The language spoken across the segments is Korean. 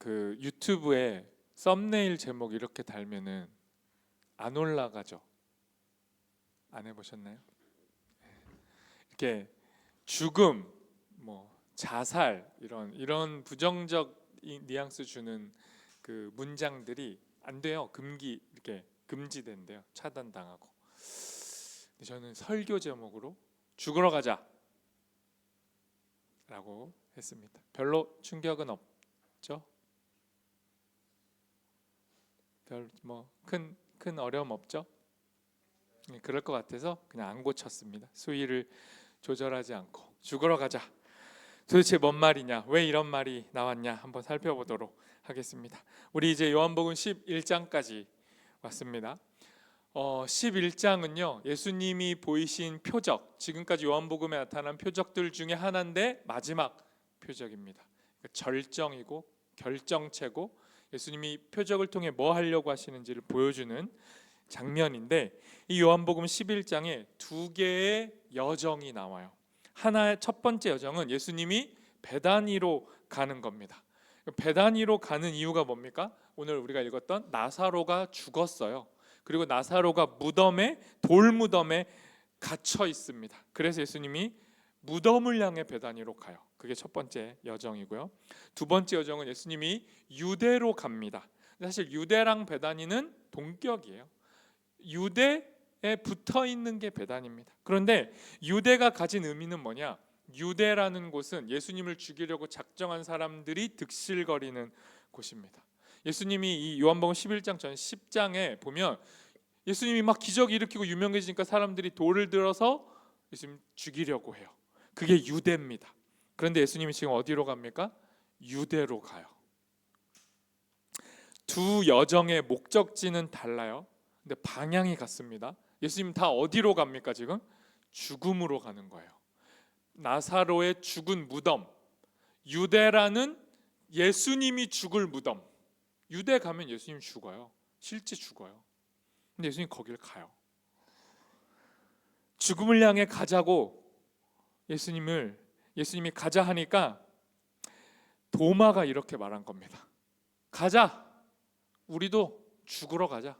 그 유튜브에 썸네일 제목 이렇게 달면은 안 올라가죠? 안 해보셨나요? 이렇게 죽음, 뭐 자살 이런 부정적 뉘앙스 주는 그 문장들이 안 돼요. 이렇게 금지된대요. 차단당하고. 근데 저는 설교 제목으로 죽으러 가자라고 했습니다. 별로 충격은 없죠? 별 뭐 큰 어려움 없죠? 그럴 것 같아서 그냥 안 고쳤습니다. 수위를 조절하지 않고 죽으러 가자. 도대체 뭔 말이냐? 왜 이런 말이 나왔냐? 한번 살펴보도록 하겠습니다. 우리 이제 요한복음 11장까지 왔습니다. 11장은요 예수님이 보이신 표적, 지금까지 요한복음에 나타난 표적들 중에 하나인데 마지막 표적입니다. 절정이고 결정체고 예수님이 표적을 통해 뭐 하려고 하시는지를 보여주는 장면인데, 이 요한복음 11장에 두 개의 여정이 나와요. 하나의 첫 번째 여정은 예수님이 베다니로 가는 겁니다. 베다니로 가는 이유가 뭡니까? 오늘 우리가 읽었던 나사로가 죽었어요. 그리고 나사로가 돌무덤에 갇혀 있습니다. 그래서 예수님이 무덤을 향해 베다니로 가요. 그게 첫 번째 여정이고요. 두 번째 여정은 예수님이 유대로 갑니다. 사실 유대랑 베다니는 동격이에요. 유대에 붙어 있는 게 베단입니다. 그런데 유대가 가진 의미는 뭐냐? 유대라는 곳은 예수님을 죽이려고 작정한 사람들이 득실거리는 곳입니다. 예수님이 이 요한복음 11장 전 10장에 보면 예수님이 막 기적 일으키고 유명해지니까 사람들이 돌을 들어서 예수님 죽이려고 해요. 그게 유대입니다. 그런데 예수님이 지금 어디로 갑니까? 유대로 가요. 두 여정의 목적지는 달라요. 근데 방향이 같습니다. 예수님 다 어디로 갑니까 지금? 죽음으로 가는 거예요. 나사로의 죽은 무덤, 유대라는 예수님이 죽을 무덤. 유대 가면 예수님 죽어요. 실제 죽어요. 근데 예수님 거길 가요. 죽음을 향해 가자고 예수님이 가자 하니까 도마가 이렇게 말한 겁니다. 가자. 우리도 죽으러 가자.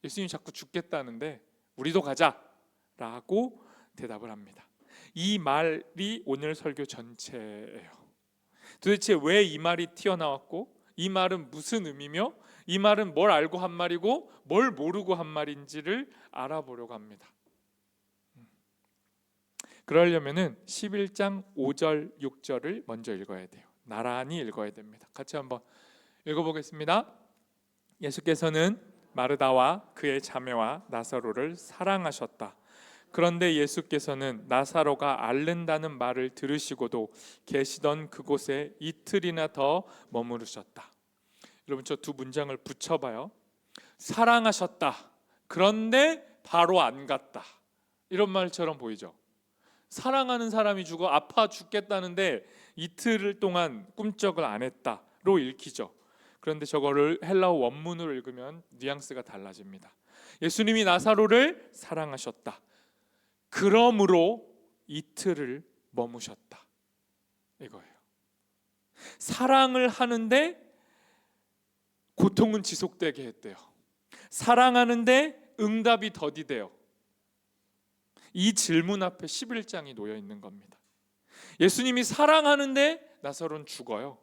예수님이 자꾸 죽겠다는데 우리도 가자라고 대답을 합니다. 이 말이 오늘 설교 전체예요. 도대체 왜 이 말이 튀어나왔고, 이 말은 무슨 의미며, 이 말은 뭘 알고 한 말이고 뭘 모르고 한 말인지를 알아보려고 합니다. 그러려면은 11장 5절 6절을 먼저 읽어야 돼요. 나란히 읽어야 됩니다. 같이 한번 읽어보겠습니다. 예수께서는 마르다와 그의 자매와 나사로를 사랑하셨다. 그런데 예수께서는 나사로가 앓는다는 말을 들으시고도 계시던 그곳에 이틀이나 더 머무르셨다. 여러분, 저 두 문장을 붙여봐요. 사랑하셨다. 그런데 바로 안 갔다. 이런 말처럼 보이죠. 사랑하는 사람이 죽어 아파 죽겠다는데 이틀 동안 꿈쩍을 안 했다로 읽히죠. 그런데 저거를 헬라어 원문으로 읽으면 뉘앙스가 달라집니다. 예수님이 나사로를 사랑하셨다. 그러므로 이틀을 머무셨다. 이거예요. 사랑을 하는데 고통은 지속되게 했대요. 사랑하는데 응답이 더디대요. 이 질문 앞에 11장이 놓여 있는 겁니다. 예수님이 사랑하는데 나사로는 죽어요.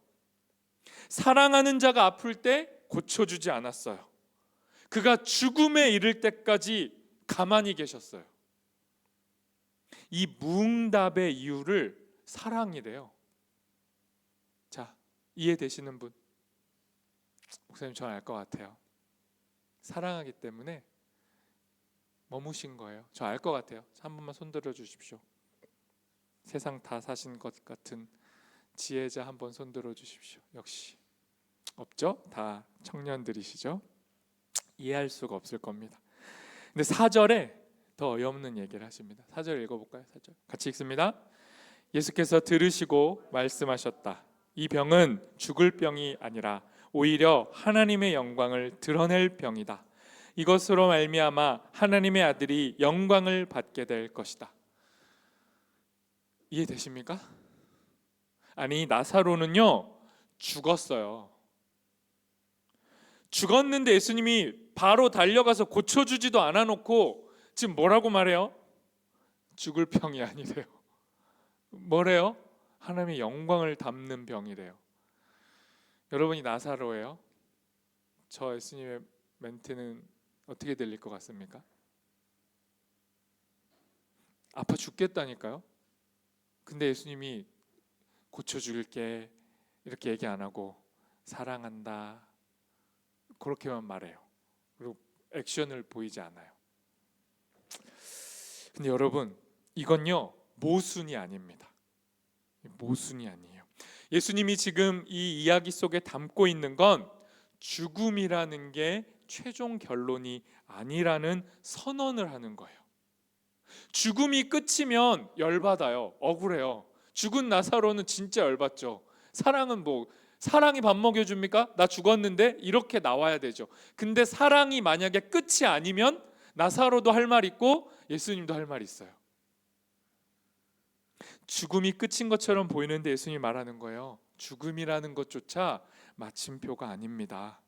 사랑하는 자가 아플 때 고쳐주지 않았어요. 그가 죽음에 이를 때까지 가만히 계셨어요. 이 무응답의 이유를 사랑이래요. 자, 이해되시는 분? 목사님, 저는 알 것 같아요. 사랑하기 때문에 머무신 거예요. 저 알 것 같아요. 한 번만 손 들어 주십시오. 세상 다 사신 것 같은 지혜자 한번 손 들어 주십시오. 역시 없죠? 다 청년들이시죠? 이해할 수가 없을 겁니다. 근데 4절에 더 어이없는 얘기를 하십니다. 4절 읽어볼까요? 4절 같이 읽습니다. 예수께서 들으시고 말씀하셨다. 이 병은 죽을 병이 아니라 오히려 하나님의 영광을 드러낼 병이다. 이것으로 말미암아 하나님의 아들이 영광을 받게 될 것이다. 이해되십니까? 아니, 나사로는요 죽었어요. 죽었는데 예수님이 바로 달려가서 고쳐주지도 않아 놓고 지금 뭐라고 말해요? 죽을 병이 아니래요. 뭐래요? 하나님의 영광을 담는 병이래요. 여러분이 나사로예요? 저 예수님의 멘트는 어떻게 들릴 것 같습니까? 아파 죽겠다니까요. 근데 예수님이 고쳐줄게 이렇게 얘기 안 하고 사랑한다 그렇게만 말해요. 그리고 액션을 보이지 않아요. 근데 여러분, 이건요 모순이 아닙니다. 모순이 아니에요. 예수님이 지금 이 이야기 속에 담고 있는 건 죽음이라는 게 최종 결론이 아니라는 선언을 하는 거예요. 죽음이 끝이면 열받아요. 억울해요. 죽은 나사로는 진짜 열받죠. 사랑은 사랑이 밥 먹여줍니까? 나 죽었는데 이렇게 나와야 되죠. 근데 사랑이 만약에 끝이 아니면 나사로도 할 말 있고 예수님도 할 말 있어요. 죽음이 끝인 것처럼 보이는데 예수님이 말하는 거예요. 죽음이라는 것조차 마침표가 아닙니다.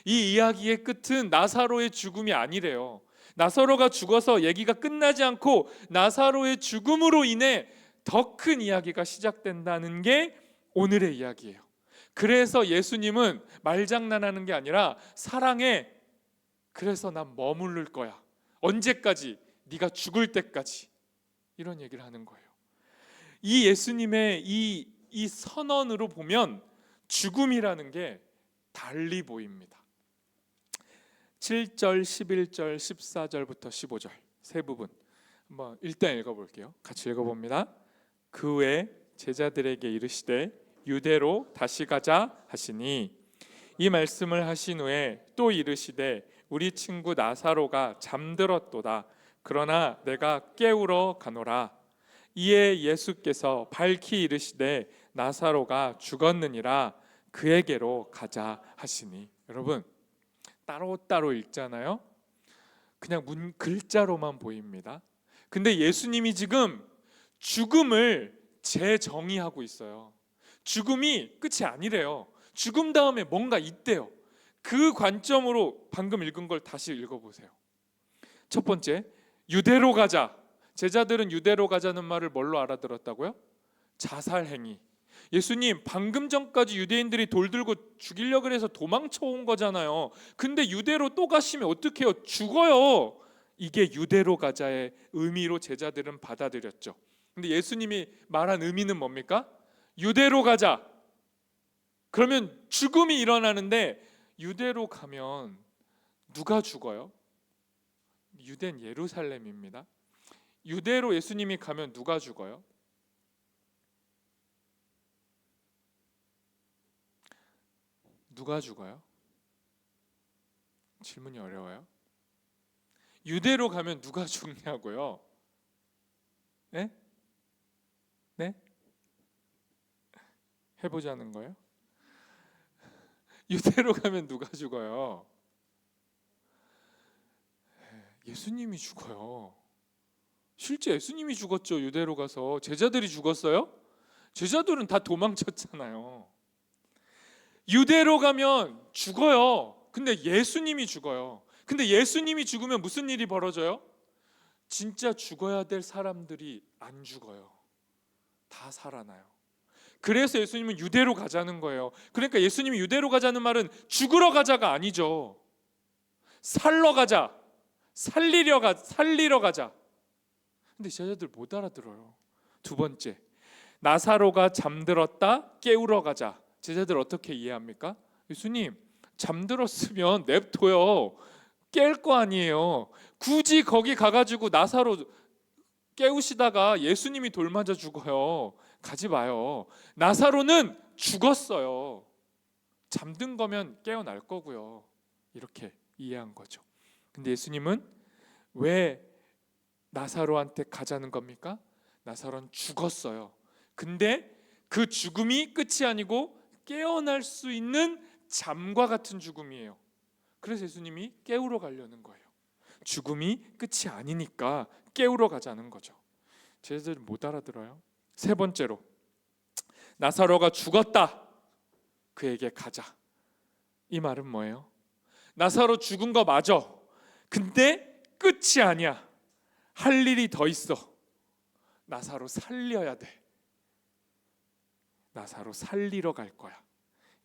이 이야기의 끝은 나사로의 죽음이 아니래요. 나사로가 죽어서 얘기가 끝나지 않고 나사로의 죽음으로 인해 더 큰 이야기가 시작된다는 게 오늘의 이야기예요. 그래서 예수님은 말장난하는 게 아니라 사랑해. 그래서 난 머무를 거야. 언제까지? 네가 죽을 때까지. 이런 얘기를 하는 거예요. 이 예수님의 이 선언으로 보면 죽음이라는 게 달리 보입니다. 7절, 11절, 14절부터 15절 세 부분 한번 일단 읽어볼게요. 같이 읽어봅니다. 그 후에 제자들에게 이르시되 유대로 다시 가자 하시니 이 말씀을 하신 후에 또 이르시되 우리 친구 나사로가 잠들었도다. 그러나 내가 깨우러 가노라. 이에 예수께서 밝히 이르시되 나사로가 죽었느니라. 그에게로 가자 하시니. 여러분 따로따로 읽잖아요. 그냥 글자로만 보입니다. 근데 예수님이 지금 죽음을 재정의하고 있어요. 죽음이 끝이 아니래요. 죽음 다음에 뭔가 있대요. 그 관점으로 방금 읽은 걸 다시 읽어보세요. 첫 번째, 유대로 가자. 제자들은 유대로 가자는 말을 뭘로 알아들었다고요? 자살 행위. 예수님 방금 전까지 유대인들이 돌 들고 죽이려고 해서 도망쳐 온 거잖아요. 근데 유대로 또 가시면 어떡해요? 죽어요. 이게 유대로 가자의 의미로 제자들은 받아들였죠. 근데 예수님이 말한 의미는 뭡니까? 유대로 가자. 그러면 죽음이 일어나는데 유대로 가면 누가 죽어요? 유대는 예루살렘입니다. 유대로 예수님이 가면 누가 죽어요? 누가 죽어요? 질문이 어려워요. 유대로 가면 누가 죽냐고요? 네? 네? 해보자는 거예요? 유대로 가면 누가 죽어요? 예수님이 죽어요. 실제 예수님이 죽었죠. 유대로 가서. 제자들이 죽었어요? 제자들은 다 도망쳤잖아요. 유대로 가면 죽어요. 근데 예수님이 죽어요. 근데 예수님이 죽으면 무슨 일이 벌어져요? 진짜 죽어야 될 사람들이 안 죽어요. 다 살아나요. 그래서 예수님은 유대로 가자는 거예요. 그러니까 예수님이 유대로 가자는 말은 죽으러 가자가 아니죠. 살러 가자. 살리러 가자. 근데 제자들 못 알아들어요. 두 번째, 나사로가 잠들었다. 깨우러 가자. 제자들 어떻게 이해합니까? 예수님 잠들었으면 냅둬요. 깰 거 아니에요. 굳이 거기 가가지고 나사로 깨우시다가 예수님이 돌 맞아 죽어요. 가지 마요. 나사로는 죽었어요. 잠든 거면 깨어날 거고요. 이렇게 이해한 거죠. 근데 예수님은 왜 나사로한테 가자는 겁니까? 나사로는 죽었어요. 근데 그 죽음이 끝이 아니고 깨어날 수 있는 잠과 같은 죽음이에요. 그래서 예수님이 깨우러 가려는 거예요. 죽음이 끝이 아니니까 깨우러 가자는 거죠. 제자들은 못 알아들어요. 세 번째로, 나사로가 죽었다. 그에게 가자. 이 말은 뭐예요? 나사로 죽은 거 맞아. 근데 끝이 아니야. 할 일이 더 있어. 나사로 살려야 돼. 나사로 살리러 갈 거야.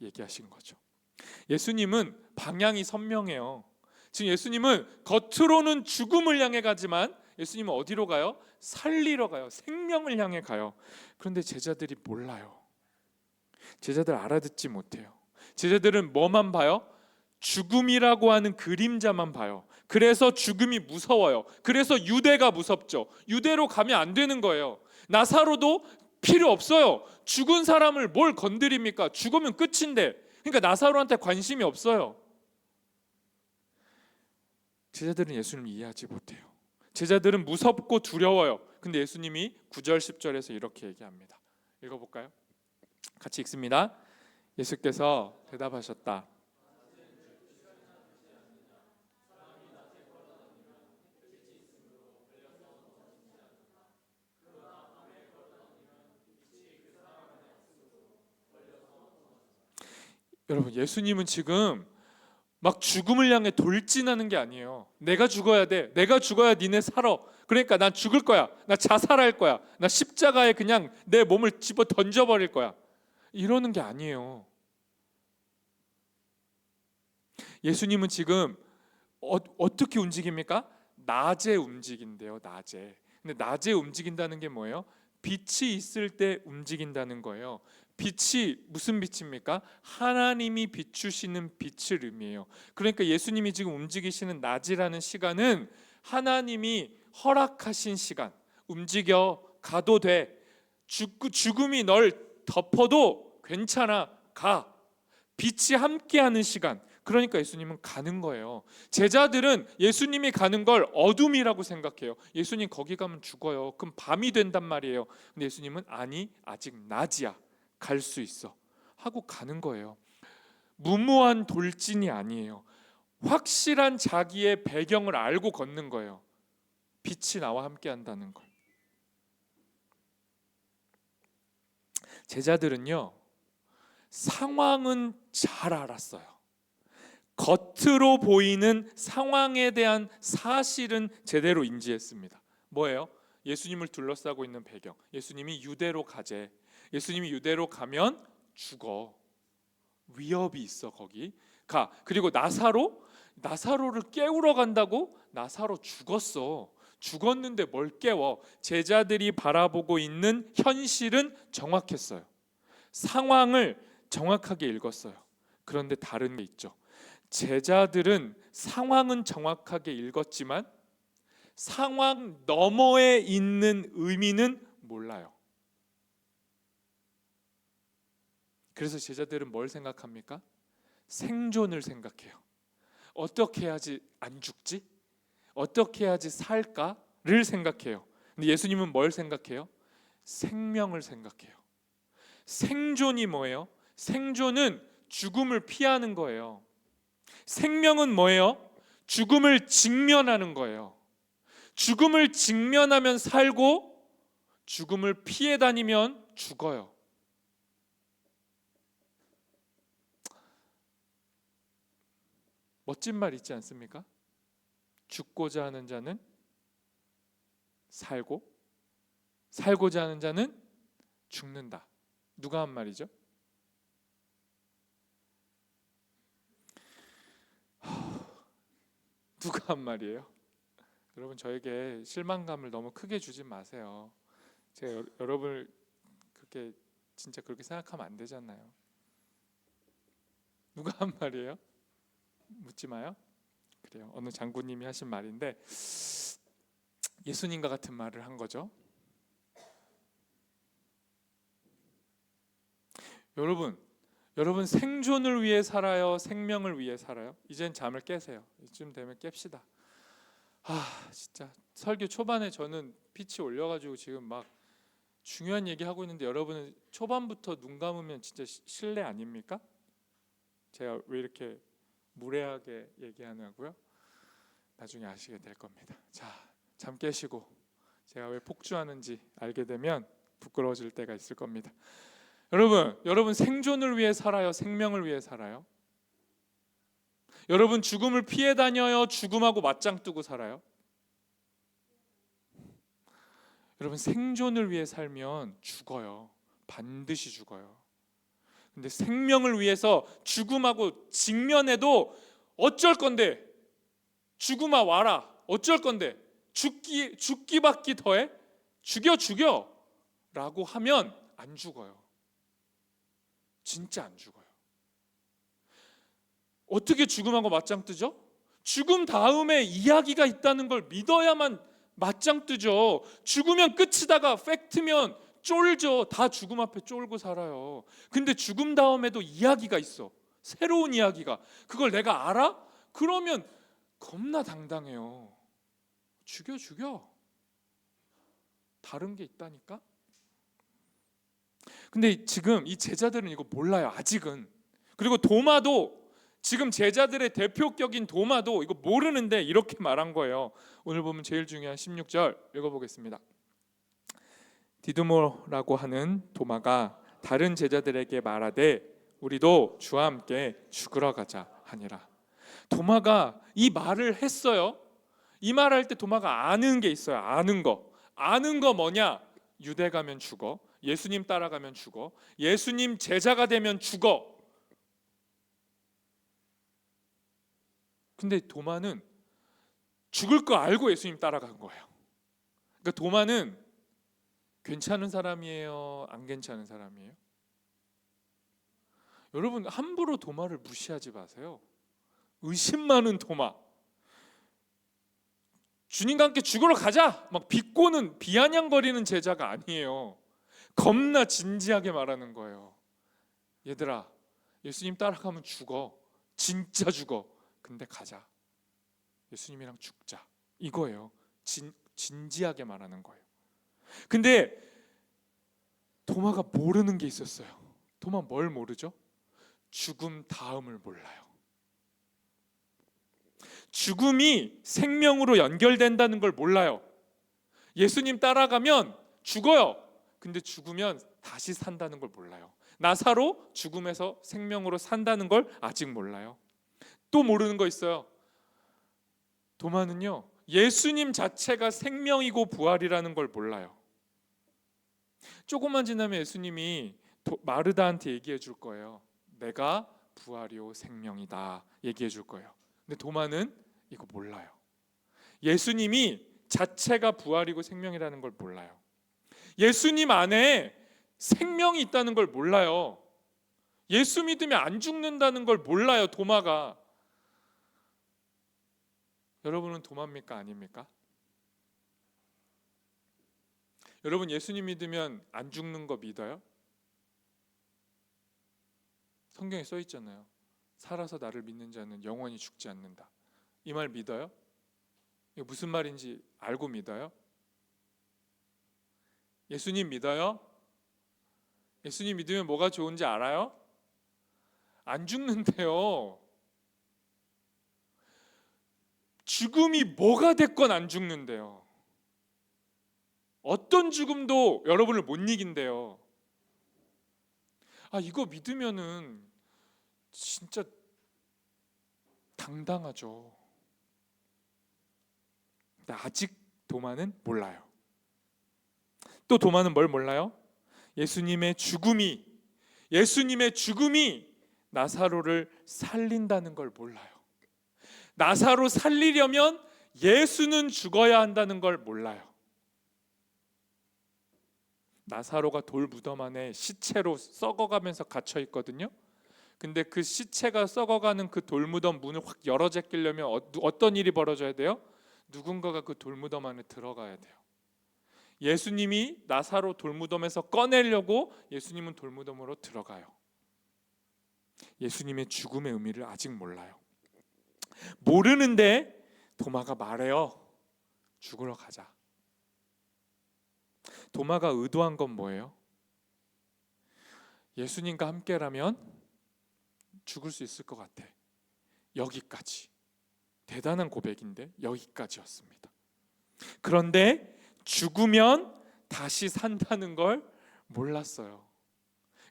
얘기하신 거죠. 예수님은 방향이 선명해요. 지금 예수님은 겉으로는 죽음을 향해 가지만 예수님은 어디로 가요? 살리러 가요. 생명을 향해 가요. 그런데 제자들이 몰라요. 제자들 알아듣지 못해요. 제자들은 뭐만 봐요? 죽음이라고 하는 그림자만 봐요. 그래서 죽음이 무서워요. 그래서 유대가 무섭죠. 유대로 가면 안 되는 거예요. 나사로도 필요 없어요. 죽은 사람을 뭘 건드립니까? 죽으면 끝인데. 그러니까 나사로한테 관심이 없어요. 제자들은 예수님을 이해하지 못해요. 제자들은 무섭고 두려워요. 근데 예수님이 9절 10절에서 이렇게 얘기합니다. 읽어볼까요? 같이 읽습니다. 예수께서 대답하셨다. 여러분, 예수님은 지금 막 죽음을 향해 돌진하는 게 아니에요. 내가 죽어야 돼. 내가 죽어야 니네 살아. 그러니까 난 죽을 거야. 나 자살할 거야. 나 십자가에 그냥 내 몸을 집어 던져버릴 거야. 이러는 게 아니에요. 예수님은 지금 어떻게 움직입니까? 낮에 움직인대요. 낮에. 근데 낮에 움직인다는 게 뭐예요? 빛이 있을 때 움직인다는 거예요. 빛이 무슨 빛입니까? 하나님이 비추시는 빛을 의미해요. 그러니까 예수님이 지금 움직이시는 낮이라는 시간은 하나님이 허락하신 시간. 움직여 가도 돼. 죽음이 널 덮어도 괜찮아. 가. 빛이 함께하는 시간. 그러니까 예수님은 가는 거예요. 제자들은 예수님이 가는 걸 어둠이라고 생각해요. 예수님 거기 가면 죽어요. 그럼 밤이 된단 말이에요. 근데 예수님은 아니, 아직 낮이야. 갈 수 있어. 하고 가는 거예요. 무모한 돌진이 아니에요. 확실한 자기의 배경을 알고 걷는 거예요. 빛이 나와 함께 한다는 걸. 제자들은요, 상황은 잘 알았어요. 겉으로 보이는 상황에 대한 사실은 제대로 인지했습니다. 뭐예요? 예수님을 둘러싸고 있는 배경. 예수님이 유대로 가재. 예수님이 유대로 가면 죽어. 위협이 있어. 거기 가. 그리고 나사로를 깨우러 간다고? 나사로 죽었어. 죽었는데 뭘 깨워? 제자들이 바라보고 있는 현실은 정확했어요. 상황을 정확하게 읽었어요. 그런데 다른 게 있죠. 제자들은 상황은 정확하게 읽었지만 상황 너머에 있는 의미는 몰라요. 그래서 제자들은 뭘 생각합니까? 생존을 생각해요. 어떻게 해야지 안 죽지? 어떻게 해야지 살까를 생각해요. 근데 예수님은 뭘 생각해요? 생명을 생각해요. 생존이 뭐예요? 생존은 죽음을 피하는 거예요. 생명은 뭐예요? 죽음을 직면하는 거예요. 죽음을 직면하면 살고 죽음을 피해 다니면 죽어요. 멋진 말 있지 않습니까? 죽고자 하는 자는 살고, 살고자 하는 자는 죽는다. 누가 한 말이죠? 누가 한 말이에요? 여러분, 저에게 실망감을 너무 크게 주지 마세요. 제가 여러분을 그렇게 진짜 그렇게 생각하면 안 되잖아요. 누가 한 말이에요? 묻지 마요. 그래요. 어느 장군님이 하신 말인데 예수님과 같은 말을 한 거죠. 여러분 생존을 위해 살아요? 생명을 위해 살아요? 이젠 잠을 깨세요. 이쯤 되면 깹시다. 진짜 설교 초반에 저는 피치 올려가지고 지금 막 중요한 얘기 하고 있는데 여러분은 초반부터 눈 감으면 진짜 실례 아닙니까? 제가 왜 이렇게 무례하게 얘기하냐고요? 나중에 아시게 될 겁니다. 자, 잠 깨시고 제가 왜 폭주하는지 알게 되면 부끄러워질 때가 있을 겁니다. 여러분 생존을 위해 살아요? 생명을 위해 살아요? 여러분 죽음을 피해 다녀요? 죽음하고 맞짱 뜨고 살아요? 여러분 생존을 위해 살면 죽어요. 반드시 죽어요. 근데 생명을 위해서 죽음하고 직면해도 어쩔 건데, 죽음아 와라, 어쩔 건데, 죽기밖에 더해? 죽여 라고 하면 안 죽어요. 진짜 안 죽어요. 어떻게 죽음하고 맞짱 뜨죠? 죽음 다음에 이야기가 있다는 걸 믿어야만 맞짱 뜨죠. 죽으면 끝이다가 팩트면 쫄죠. 다 죽음 앞에 쫄고 살아요. 근데 죽음 다음에도 이야기가 있어. 새로운 이야기가. 그걸 내가 알아? 그러면 겁나 당당해요. 죽여. 다른 게 있다니까? 근데 지금 이 제자들은 이거 몰라요. 아직은. 그리고 도마도, 지금 제자들의 대표격인 도마도 이거 모르는데 이렇게 말한 거예요. 오늘 보면 제일 중요한 16절 읽어보겠습니다. 디두모라고 하는 도마가 다른 제자들에게 말하되 우리도 주와 함께 죽으러 가자 하니라. 도마가 이 말을 했어요. 이 말할 때 도마가 아는 게 있어요. 아는 거 뭐냐? 유대 가면 죽어. 예수님 따라가면 죽어. 예수님 제자가 되면 죽어. 근데 도마는 죽을 거 알고 예수님 따라간 거예요. 그러니까 도마는 괜찮은 사람이에요? 안 괜찮은 사람이에요? 여러분 함부로 도마를 무시하지 마세요. 의심 많은 도마. 주님과 함께 죽으러 가자 막 비꼬는 비아냥거리는 제자가 아니에요. 겁나 진지하게 말하는 거예요. 얘들아, 예수님 따라가면 죽어. 진짜 죽어. 근데 가자. 예수님이랑 죽자. 이거예요. 진지하게 말하는 거예요. 근데 도마가 모르는 게 있었어요. 도마 뭘 모르죠? 죽음 다음을 몰라요. 죽음이 생명으로 연결된다는 걸 몰라요. 예수님 따라가면 죽어요. 근데 죽으면 다시 산다는 걸 몰라요. 나사로 죽음에서 생명으로 산다는 걸 아직 몰라요. 또 모르는 거 있어요. 도마는요, 예수님 자체가 생명이고 부활이라는 걸 몰라요. 조금만 지나면 예수님이 마르다한테 얘기해 줄 거예요. 내가 부활이요 생명이다 얘기해 줄 거예요. 근데 도마는 이거 몰라요. 예수님이 자체가 부활이고 생명이라는 걸 몰라요. 예수님 안에 생명이 있다는 걸 몰라요. 예수 믿으면 안 죽는다는 걸 몰라요. 도마가. 여러분은 도마입니까? 아닙니까? 여러분 예수님 믿으면 안 죽는 거 믿어요? 성경에 써 있잖아요. 살아서 나를 믿는 자는 영원히 죽지 않는다. 이 말 믿어요? 이게 무슨 말인지 알고 믿어요? 예수님 믿어요? 예수님 믿으면 뭐가 좋은지 알아요? 안 죽는데요. 죽음이 뭐가 됐건 안 죽는데요. 어떤 죽음도 여러분을 못 이긴대요. 이거 믿으면은 진짜 당당하죠. 근데 아직 도마는 몰라요. 또 도마는 뭘 몰라요? 예수님의 죽음이 나사로를 살린다는 걸 몰라요. 나사로 살리려면 예수는 죽어야 한다는 걸 몰라요. 나사로가 돌 무덤 안에 시체로 썩어가면서 갇혀 있거든요. 근데 그 시체가 썩어가는 그 돌무덤 문을 확 열어 제끼려면 어떤 일이 벌어져야 돼요? 누군가가 그 돌무덤 안에 들어가야 돼요. 예수님이 나사로 돌무덤에서 꺼내려고 예수님은 돌무덤으로 들어가요. 예수님의 죽음의 의미를 아직 몰라요. 모르는데 도마가 말해요. 죽으러 가자. 도마가 의도한 건 뭐예요? 예수님과 함께라면 죽을 수 있을 것 같아. 여기까지. 대단한 고백인데 여기까지였습니다. 그런데 죽으면 다시 산다는 걸 몰랐어요.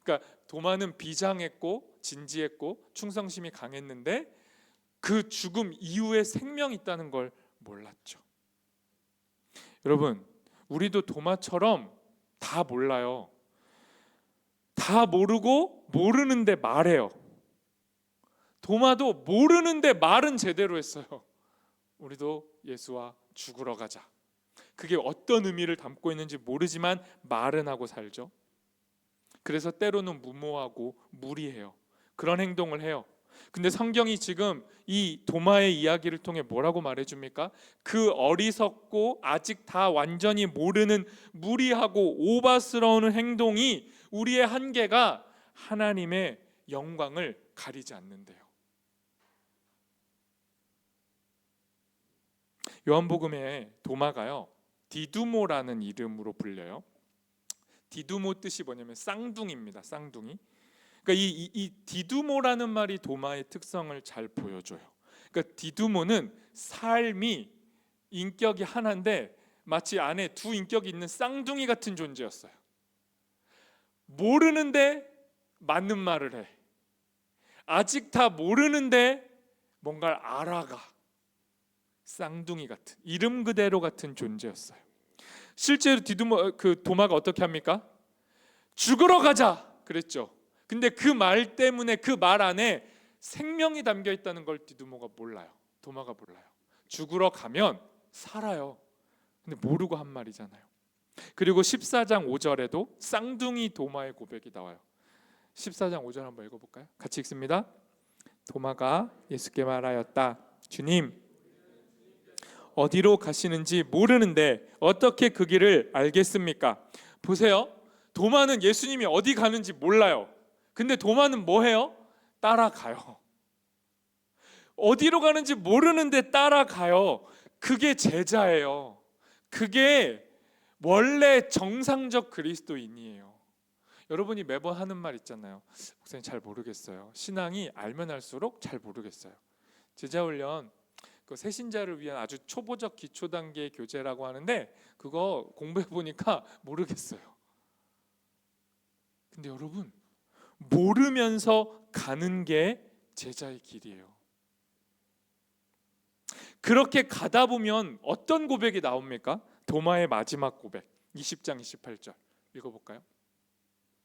그러니까 도마는 비장했고 진지했고 충성심이 강했는데 그 죽음 이후에 생명이 있다는 걸 몰랐죠. 여러분, 우리도 도마처럼 다 몰라요. 다 모르고 모르는데 말해요. 도마도 모르는데 말은 제대로 했어요. 우리도 예수와 죽으러 가자. 그게 어떤 의미를 담고 있는지 모르지만 말은 하고 살죠. 그래서 때로는 무모하고 무리해요. 그런 행동을 해요. 근데 성경이 지금 이 도마의 이야기를 통해 뭐라고 말해줍니까? 그 어리석고 아직 다 완전히 모르는 무리하고 오바스러운 행동이 우리의 한계가 하나님의 영광을 가리지 않는데요. 요한복음에 도마가요, 디두모라는 이름으로 불려요. 디두모 뜻이 뭐냐면 쌍둥이입니다. 쌍둥이. 그러니까 이 디두모라는 말이 도마의 특성을 잘 보여줘요. 그러니까 디두모는 삶이 인격이 하나인데 마치 안에 두 인격이 있는 쌍둥이 같은 존재였어요. 모르는데 맞는 말을 해. 아직 다 모르는데 뭔가를 알아가. 쌍둥이 같은, 이름 그대로 같은 존재였어요. 실제로 도마가 어떻게 합니까? 죽으러 가자 그랬죠. 근데 그 말 때문에 그 말 안에 생명이 담겨 있다는 걸 디두모가 몰라요. 도마가 몰라요. 죽으러 가면 살아요. 근데 모르고 한 말이잖아요. 그리고 14장 5절에도 쌍둥이 도마의 고백이 나와요. 14장 5절 한번 읽어볼까요? 같이 읽습니다. 도마가 예수께 말하였다. 주님, 어디로 가시는지 모르는데 어떻게 그 길을 알겠습니까? 보세요. 도마는 예수님이 어디 가는지 몰라요. 근데 도마는 뭐 해요? 따라가요. 어디로 가는지 모르는데 따라가요. 그게 제자예요. 그게 원래 정상적 그리스도인이에요. 여러분이 매번 하는 말 있잖아요. 목사님 잘 모르겠어요. 신앙이 알면 알수록 잘 모르겠어요. 제자훈련 그 새신자를 위한 아주 초보적 기초 단계의 교재라고 하는데 그거 공부해 보니까 모르겠어요. 근데 여러분, 모르면서 가는 게 제자의 길이에요. 그렇게 가다 보면 어떤 고백이 나옵니까? 도마의 마지막 고백 20장 28절 읽어볼까요?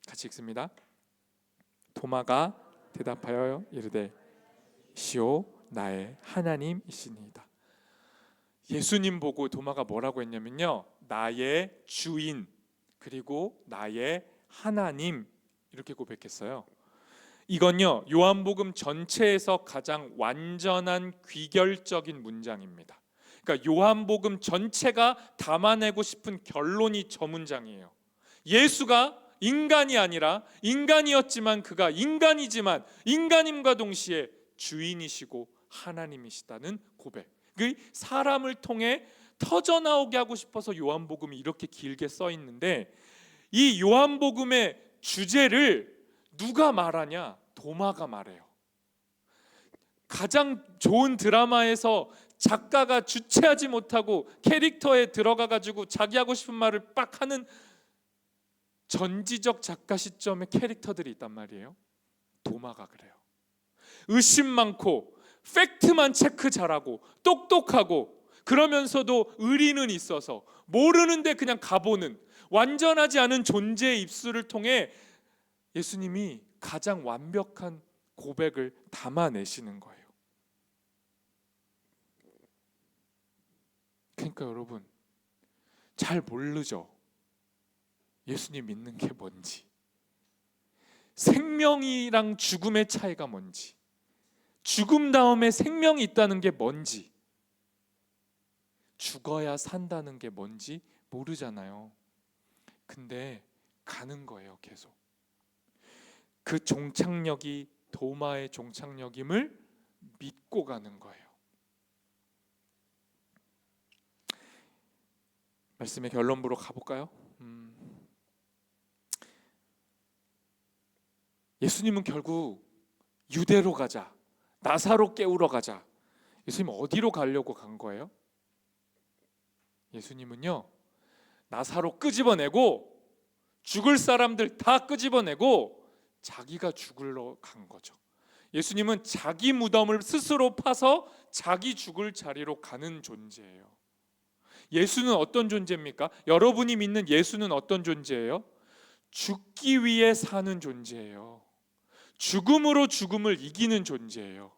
같이 읽습니다. 도마가 대답하여 이르되 시오 나의 하나님이시니이다. 예수님 보고 도마가 뭐라고 했냐면요, 나의 주인 그리고 나의 하나님 이렇게 고백했어요. 이건요 요한복음 전체에서 가장 완전한 귀결적인 문장입니다. 그러니까 요한복음 전체가 담아내고 싶은 결론이 저 문장이에요. 예수가 인간이 아니라 인간이었지만 그가 인간이지만 인간임과 동시에 주인이시고 하나님이시다는 고백. 그 사람을 통해 터져나오게 하고 싶어서 요한복음이 이렇게 길게 써 있는데 이 요한복음의 주제를 누가 말하냐? 도마가 말해요. 가장 좋은 드라마에서 작가가 주체하지 못하고 캐릭터에 들어가 가지고 자기 하고 싶은 말을 빡 하는 전지적 작가 시점의 캐릭터들이 있단 말이에요. 도마가 그래요. 의심 많고 팩트만 체크 잘하고 똑똑하고 그러면서도 의리는 있어서 모르는데 그냥 가보는 완전하지 않은 존재의 입술을 통해 예수님이 가장 완벽한 고백을 담아내시는 거예요. 그러니까 여러분 잘 모르죠. 예수님 믿는 게 뭔지, 생명이랑 죽음의 차이가 뭔지, 죽음 다음에 생명이 있다는 게 뭔지, 죽어야 산다는 게 뭔지 모르잖아요. 근데 가는 거예요. 계속 그 종착역이 도마의 종착역임을 믿고 가는 거예요. 말씀의 결론부로 가볼까요? 예수님은 결국 유대로 가자, 나사로 깨우러 가자. 예수님은 어디로 가려고 간 거예요? 예수님은요 나사로 끄집어내고 죽을 사람들 다 끄집어내고 자기가 죽으러 간 거죠. 예수님은 자기 무덤을 스스로 파서 자기 죽을 자리로 가는 존재예요. 예수는 어떤 존재입니까? 여러분이 믿는 예수는 어떤 존재예요? 죽기 위해 사는 존재예요. 죽음으로 죽음을 이기는 존재예요.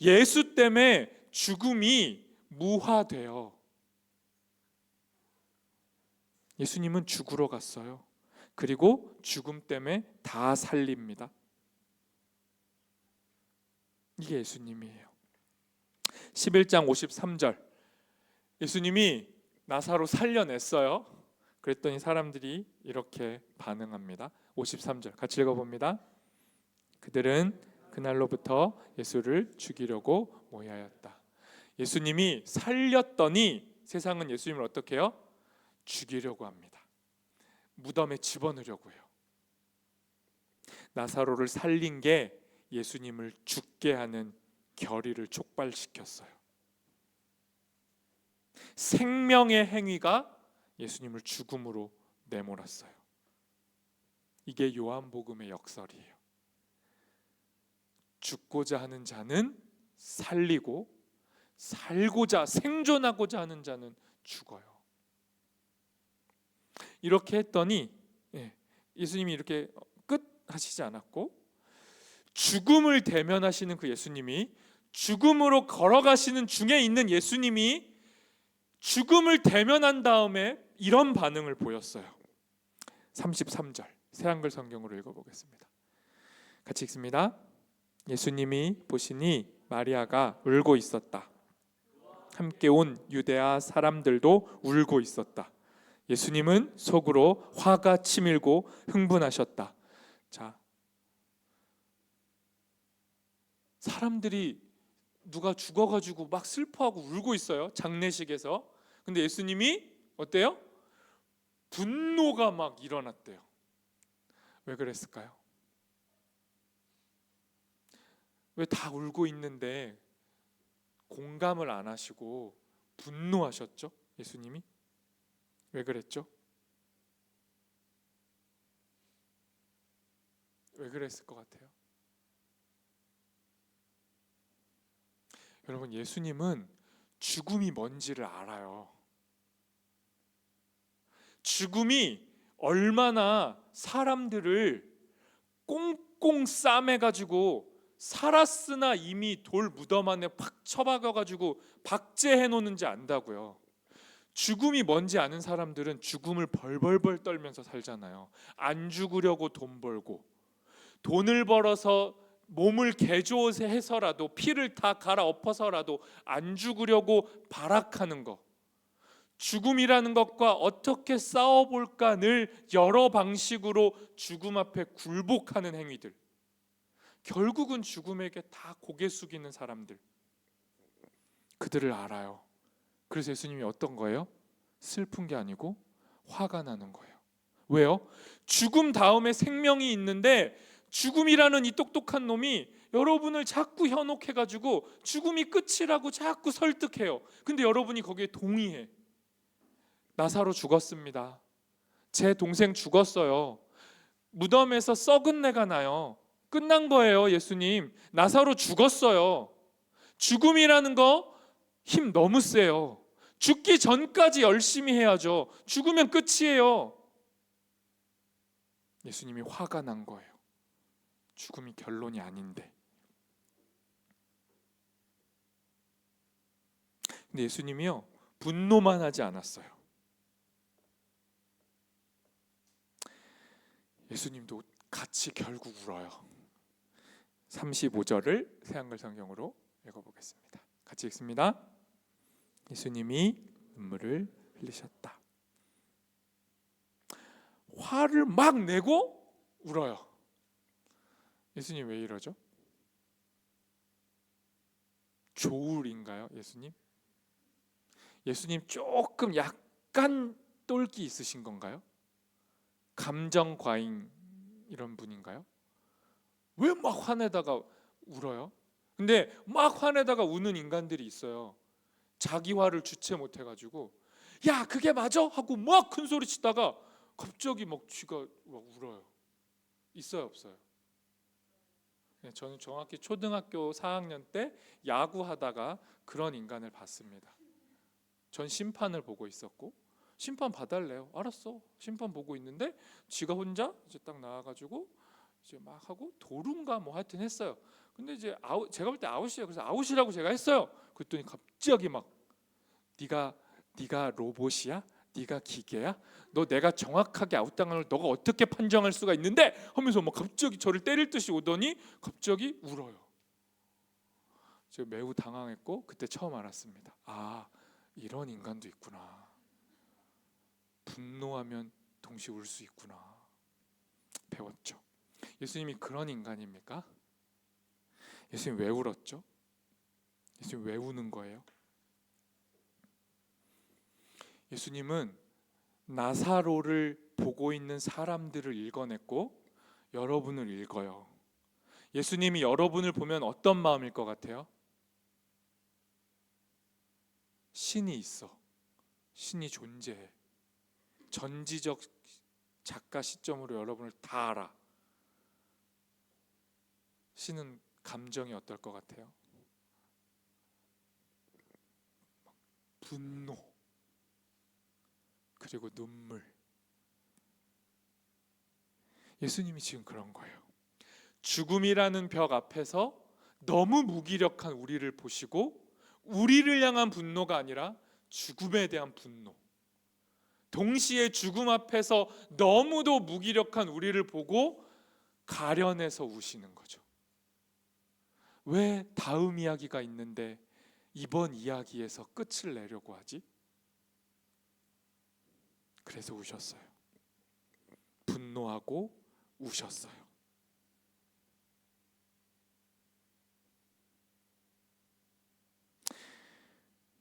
예수 때문에 죽음이 무화돼요. 예수님은 죽으러 갔어요. 그리고 죽음 때문에 다 살립니다. 이게 예수님이에요. 11장 53절, 예수님이 나사로 살려냈어요. 그랬더니 사람들이 이렇게 반응합니다. 53절 같이 읽어봅니다. 그들은 그날로부터 예수를 죽이려고 모여하였다. 예수님이 살렸더니 세상은 예수님을 어떻게 해요? 죽이려고 합니다. 무덤에 집어넣으려고 해요. 나사로를 살린 게 예수님을 죽게 하는 결의를 촉발시켰어요. 생명의 행위가 예수님을 죽음으로 내몰았어요. 이게 요한복음의 역설이에요. 죽고자 하는 자는 살리고, 살고자 생존하고자 하는 자는 죽어요. 이렇게 했더니 예수님이 이렇게 끝 하시지 않았고, 죽음을 대면하시는 그 예수님이, 죽음으로 걸어가시는 중에 있는 예수님이 죽음을 대면한 다음에 이런 반응을 보였어요. 33절 새한글 성경으로 읽어보겠습니다. 같이 읽습니다. 예수님이 보시니 마리아가 울고 있었다. 함께 온 유대아 사람들도 울고 있었다. 예수님은 속으로 화가 치밀고 흥분하셨다. 자, 사람들이 누가 죽어가지고 막 슬퍼하고 울고 있어요. 장례식에서. 근데 예수님이 어때요? 분노가 막 일어났대요. 왜 그랬을까요? 왜 다 울고 있는데 공감을 안 하시고 분노하셨죠? 예수님이? 왜 그랬죠? 왜 그랬을 것 같아요? 여러분, 예수님은 죽음이 뭔지를 알아요. 죽음이 얼마나 사람들을 꽁꽁 싸매가지고 살았으나 이미 돌 무덤 안에 팍 처박아가지고 박제해 놓는지 안다고요. 죽음이 뭔지 아는 사람들은 죽음을 벌벌벌 떨면서 살잖아요. 안 죽으려고 돈 벌고, 돈을 벌어서 몸을 개조해서라도, 피를 다 갈아엎어서라도 안 죽으려고 발악하는 것, 죽음이라는 것과 어떻게 싸워볼까 늘 여러 방식으로 죽음 앞에 굴복하는 행위들, 결국은 죽음에게 다 고개 숙이는 사람들, 그들을 알아요. 그래서 예수님이 어떤 거예요? 슬픈 게 아니고 화가 나는 거예요. 왜요? 죽음 다음에 생명이 있는데 죽음이라는 이 똑똑한 놈이 여러분을 자꾸 현혹해가지고 죽음이 끝이라고 자꾸 설득해요. 근데 여러분이 거기에 동의해. 나사로 죽었습니다. 제 동생 죽었어요. 무덤에서 썩은 내가 나요. 끝난 거예요. 예수님, 나사로 죽었어요. 죽음이라는 거 힘 너무 세요. 죽기 전까지 열심히 해야죠. 죽으면 끝이에요. 예수님이 화가 난 거예요. 죽음이 결론이 아닌데. 근데 예수님이요, 분노만 하지 않았어요. 예수님도 같이 결국 울어요. 35절을 새한글 성경으로 읽어보겠습니다. 같이 읽습니다. 예수님이 눈물을 흘리셨다. 화를 막 내고 울어요. 예수님 왜 이러죠? 조울인가요, 예수님? 예수님 조금 약간 똘끼 있으신 건가요? 감정 과잉 이런 분인가요? 왜 막 화내다가 울어요? 근데 막 화내다가 우는 인간들이 있어요. 자기 화를 주체 못해가지고 야 그게 맞아? 하고 막 큰 소리 치다가 갑자기 막 쥐가 막 울어요. 있어요 없어요? 저는 정확히 초등학교 4학년 때 야구하다가 그런 인간을 봤습니다. 전 심판을 보고 있었고, 심판 봐달래요. 알았어. 심판 보고 있는데 지가 혼자 이제 딱 나와가지고 이제 막 하고 도루인가 뭐 하여튼 했어요. 근데 이제 제가 볼 때 아웃이에요. 그래서 아웃이라고 제가 했어요. 그랬더니 갑자기 막 네가 로봇이야? 네가 기계야? 너 내가 정확하게 아웃당한 걸 너가 어떻게 판정할 수가 있는데? 하면서 막 갑자기 저를 때릴 듯이 오더니 갑자기 울어요. 제가 매우 당황했고 그때 처음 알았습니다. 아, 이런 인간도 있구나. 분노하면 동시에 울 수 있구나. 배웠죠. 예수님이 그런 인간입니까? 예수님 왜 울었죠? 예수님 왜 우는 거예요? 예수님은 나사로를 보고 있는 사람들을 읽어냈고 여러분을 읽어요. 예수님이 여러분을 보면 어떤 마음일 것 같아요? 신이 있어. 신이 존재해. 전지적 작가 시점으로 여러분을 다 알아. 신은 감정이 어떨 것 같아요? 분노, 그리고 눈물. 예수님이 지금 그런 거예요. 죽음이라는 벽 앞에서 너무 무기력한 우리를 보시고 우리를 향한 분노가 아니라 죽음에 대한 분노, 동시에 죽음 앞에서 너무도 무기력한 우리를 보고 가련해서 우시는 거죠. 왜 다음 이야기가 있는데 이번 이야기에서 끝을 내려고 하지? 그래서 우셨어요. 분노하고 우셨어요.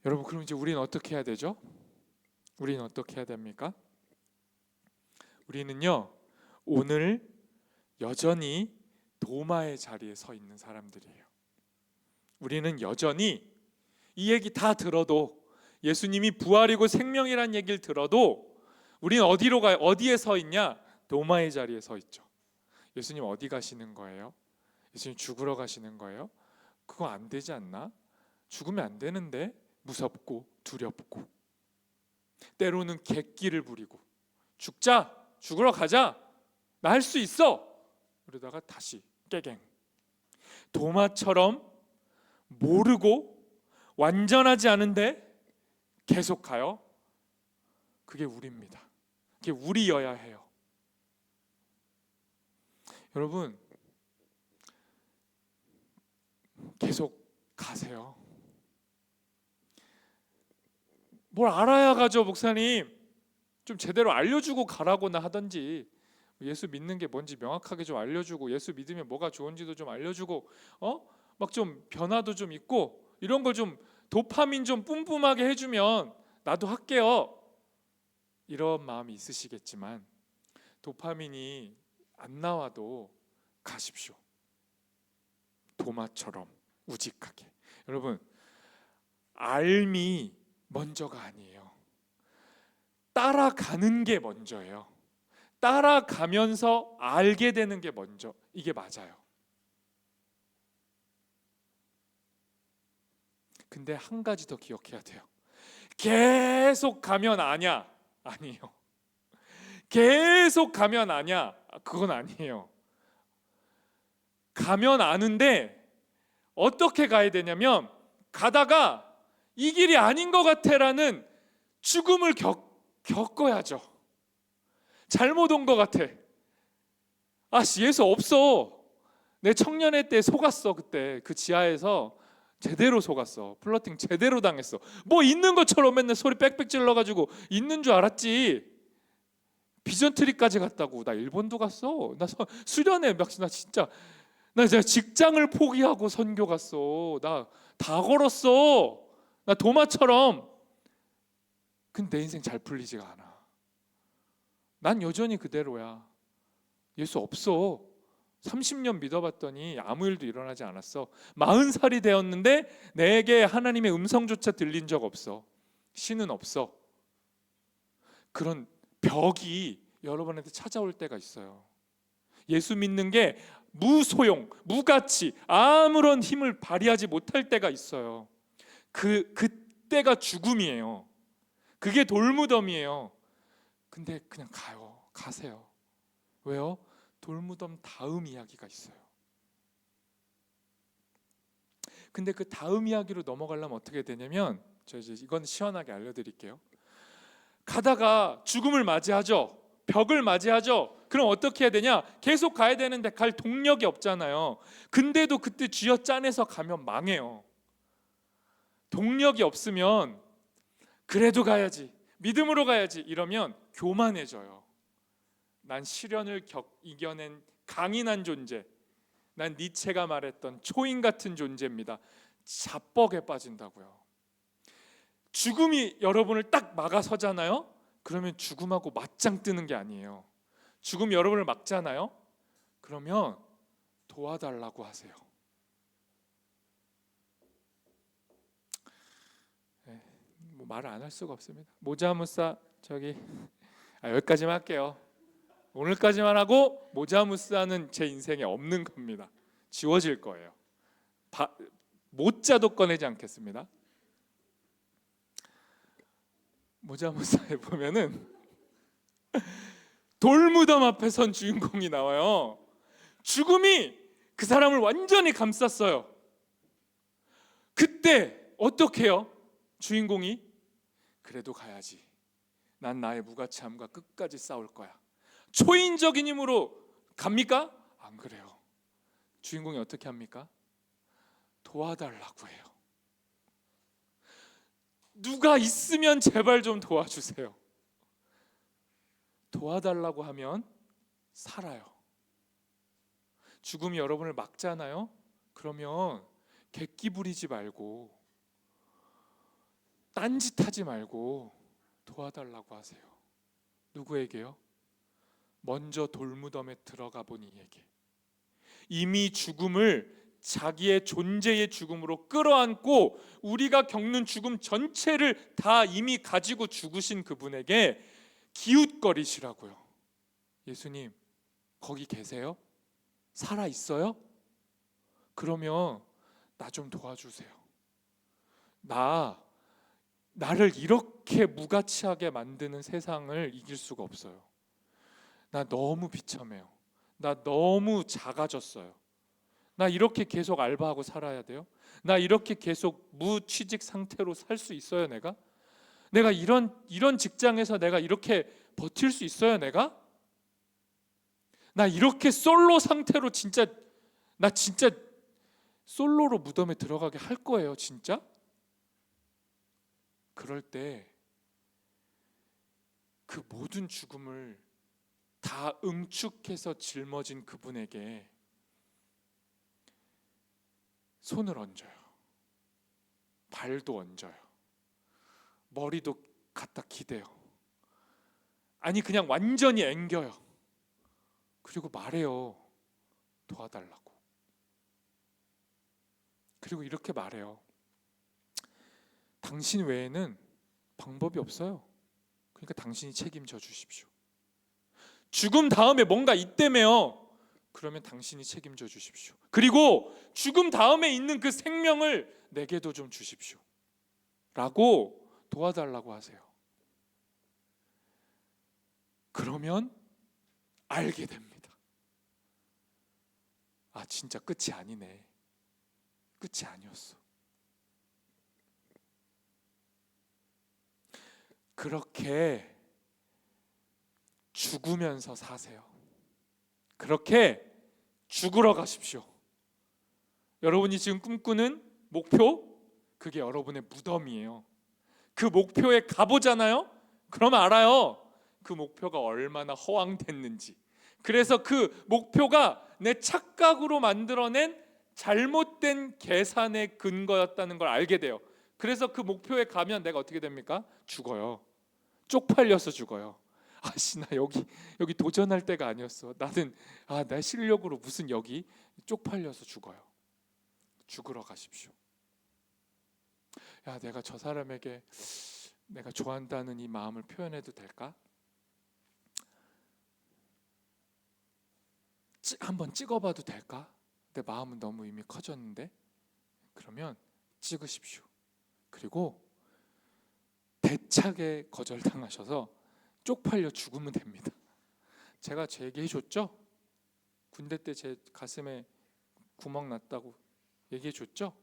여러분, 그럼 이제 우리는 어떻게 해야 되죠? 우리는 어떻게 해야 됩니까? 우리는요, 오늘 여전히 도마의 자리에 서 있는 사람들이에요. 우리는 여전히 이 얘기 다 들어도, 예수님이 부활이고 생명이란 얘기를 들어도 우리는 어디로 가요? 어디에 서 있냐? 도마의 자리에 서 있죠. 예수님 어디 가시는 거예요? 예수님 죽으러 가시는 거예요? 그거 안 되지 않나? 죽으면 안 되는데, 무섭고 두렵고 때로는 객기를 부리고 죽자, 죽으러 가자, 나 할 수 있어, 그러다가 다시 깨갱. 도마처럼 모르고 완전하지 않은데 계속 가요. 그게 우리입니다. 그게 우리여야 해요. 여러분, 계속 가세요. 뭘 알아야 가죠, 목사님. 좀 제대로 알려주고 가라고나 하든지, 예수 믿는 게 뭔지 명확하게 좀 알려주고, 예수 믿으면 뭐가 좋은지도 좀 알려주고, 막 좀 변화도 좀 있고, 이런 걸 좀 도파민 좀 뿜뿜하게 해주면 나도 할게요. 이런 마음이 있으시겠지만 도파민이 안 나와도 가십시오. 도마처럼 우직하게. 여러분, 알미 먼저가 아니에요. 따라가는 게 먼저예요. 따라가면서 알게 되는 게 먼저. 이게 맞아요. 근데 한 가지 더 기억해야 돼요. 계속 가면 아냐? 아니에요. 계속 가면 아냐? 그건 아니에요. 가면 아는데 어떻게 가야 되냐면, 가다가 이 길이 아닌 것 같아라는 죽음을 겪어야죠. 잘못 온 것 같아. 예수 없어. 내 청년회 때 속았어. 그때 그 지하에서 제대로 속았어. 플러팅 제대로 당했어. 뭐 있는 것처럼 맨날 소리 빽빽 질러가지고 있는 줄 알았지. 비전 트리까지 갔다고. 나 일본도 갔어. 나 수련회 나 진짜, 나 진짜 직장을 포기하고 선교 갔어. 나 다 걸었어. 나 도마처럼. 근데 내 인생 잘 풀리지가 않아. 난 여전히 그대로야. 예수 없어. 30년 믿어봤더니 아무 일도 일어나지 않았어. 40살이 되었는데 내게 하나님의 음성조차 들린 적 없어. 신은 없어. 그런 벽이 여러분한테 찾아올 때가 있어요. 예수 믿는 게 무소용, 무가치, 아무런 힘을 발휘하지 못할 때가 있어요. 그때가 죽음이에요. 그게 돌무덤이에요. 근데 그냥 가세요. 왜요? 돌무덤 다음 이야기가 있어요. 근데 그 다음 이야기로 넘어가려면 어떻게 되냐면, 저 이제 이건 시원하게 알려드릴게요. 가다가 죽음을 맞이하죠. 벽을 맞이하죠. 그럼 어떻게 해야 되냐? 계속 가야 되는데 갈 동력이 없잖아요. 근데도 그때 쥐어짜내서 가면 망해요. 동력이 없으면 그래도 가야지, 믿음으로 가야지 이러면 교만해져요. 난 시련을 이겨낸 강인한 존재, 난 니체가 말했던 초인 같은 존재입니다. 자뻑에 빠진다고요. 죽음이 여러분을 딱 막아서잖아요. 그러면 죽음하고 맞짱 뜨는 게 아니에요. 죽음이 여러분을 막잖아요. 그러면 도와달라고 하세요. 네, 뭐 말을 안 할 수가 없습니다. 모자무사 여기까지만 할게요. 오늘까지만 하고 모자무사는 제 인생에 없는 겁니다. 지워질 거예요. 모자도 꺼내지 않겠습니다. 모자무사에 보면은 돌무덤 앞에 선 주인공이 나와요. 죽음이 그 사람을 완전히 감쌌어요. 그때 어떻게 해요? 주인공이 그래도 가야지, 난 나의 무가치함과 끝까지 싸울 거야. 초인적인 힘으로 갑니까? 안 그래요. 주인공이 어떻게 합니까? 도와달라고 해요. 누가 있으면 제발 좀 도와주세요. 도와달라고 하면 살아요. 죽음이 여러분을 막잖아요. 그러면 객기 부리지 말고 딴짓하지 말고 도와달라고 하세요. 누구에게요? 먼저 돌무덤에 들어가 본 이에게. 이미 죽음을 자기의 존재의 죽음으로 끌어안고 우리가 겪는 죽음 전체를 다 이미 가지고 죽으신 그분에게 기웃거리시라고요. 예수님, 거기 계세요? 살아 있어요? 그러면 나 좀 도와주세요. 나를 이렇게 무가치하게 만드는 세상을 이길 수가 없어요. 나 너무 비참해요. 나 너무 작아졌어요. 나 이렇게 계속 알바하고 살아야 돼요? 나 이렇게 계속 무취직 상태로 살 수 있어요? 내가 이런 직장에서 내가 이렇게 버틸 수 있어요? 나 이렇게 솔로 상태로 나 진짜 솔로로 무덤에 들어가게 할 거예요, 진짜? 그럴 때 그 모든 죽음을 다 응축해서 짊어진 그분에게 손을 얹어요. 발도 얹어요. 머리도 갖다 기대요. 아니, 그냥 완전히 앵겨요. 그리고 말해요. 도와달라고. 그리고 이렇게 말해요. 당신 외에는 방법이 없어요. 그러니까 당신이 책임져 주십시오. 죽음 다음에 뭔가 있다며요. 그러면 당신이 책임져 주십시오. 그리고 죽음 다음에 있는 그 생명을 내게도 좀 주십시오. 라고 도와달라고 하세요. 그러면 알게 됩니다. 아, 진짜 끝이 아니네. 끝이 아니었어. 그렇게 죽으면서 사세요. 그렇게 죽으러 가십시오. 여러분이 지금 꿈꾸는 목표, 그게 여러분의 무덤이에요. 그 목표에 가보잖아요. 그러면 알아요. 그 목표가 얼마나 허황됐는지. 그래서 그 목표가 내 착각으로 만들어낸 잘못된 계산의 근거였다는 걸 알게 돼요. 그래서 그 목표에 가면 내가 어떻게 됩니까? 죽어요. 쪽팔려서 죽어요. 아씨, 나 여기 도전할 때가 아니었어. 내 실력으로 무슨 여기 쪽팔려서 죽어요. 죽으러 가십시오. 야, 내가 저 사람에게 내가 좋아한다는 이 마음을 표현해도 될까? 한번 찍어봐도 될까? 내 마음은 너무 이미 커졌는데. 그러면 찍으십시오. 그리고 대차게 거절당하셔서 쪽팔려 죽으면 됩니다. 제가 제 얘기해 줬죠? 군대 때 제 가슴에 구멍 났다고 얘기해 줬죠?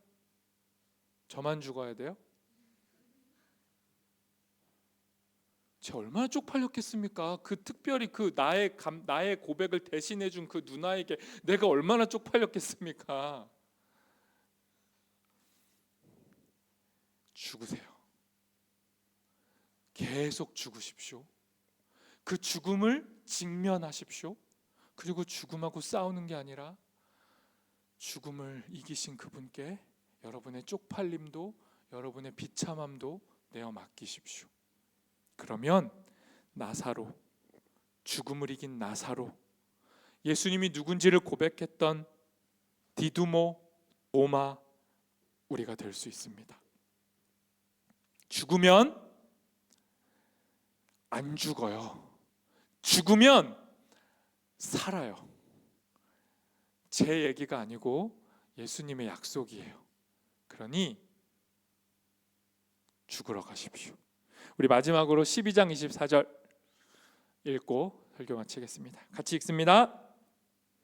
저만 죽어야 돼요? 제가 얼마나 쪽팔렸겠습니까? 그 특별히 그 나의 고백을 대신해 준 그 누나에게 내가 얼마나 쪽팔렸겠습니까? 죽으세요. 계속 죽으십시오. 그 죽음을 직면하십시오. 그리고 죽음하고 싸우는 게 아니라 죽음을 이기신 그분께 여러분의 쪽팔림도 여러분의 비참함도 내어 맡기십시오. 그러면 나사로, 죽음을 이긴 나사로, 예수님이 누군지를 고백했던 디두모, 도마, 우리가 될 수 있습니다. 죽으면 안 죽어요. 죽으면 살아요. 제 얘기가 아니고 예수님의 약속이에요. 그러니 죽으러 가십시오. 우리 마지막으로 12장 24절 읽고 설교 마치겠습니다. 같이 읽습니다.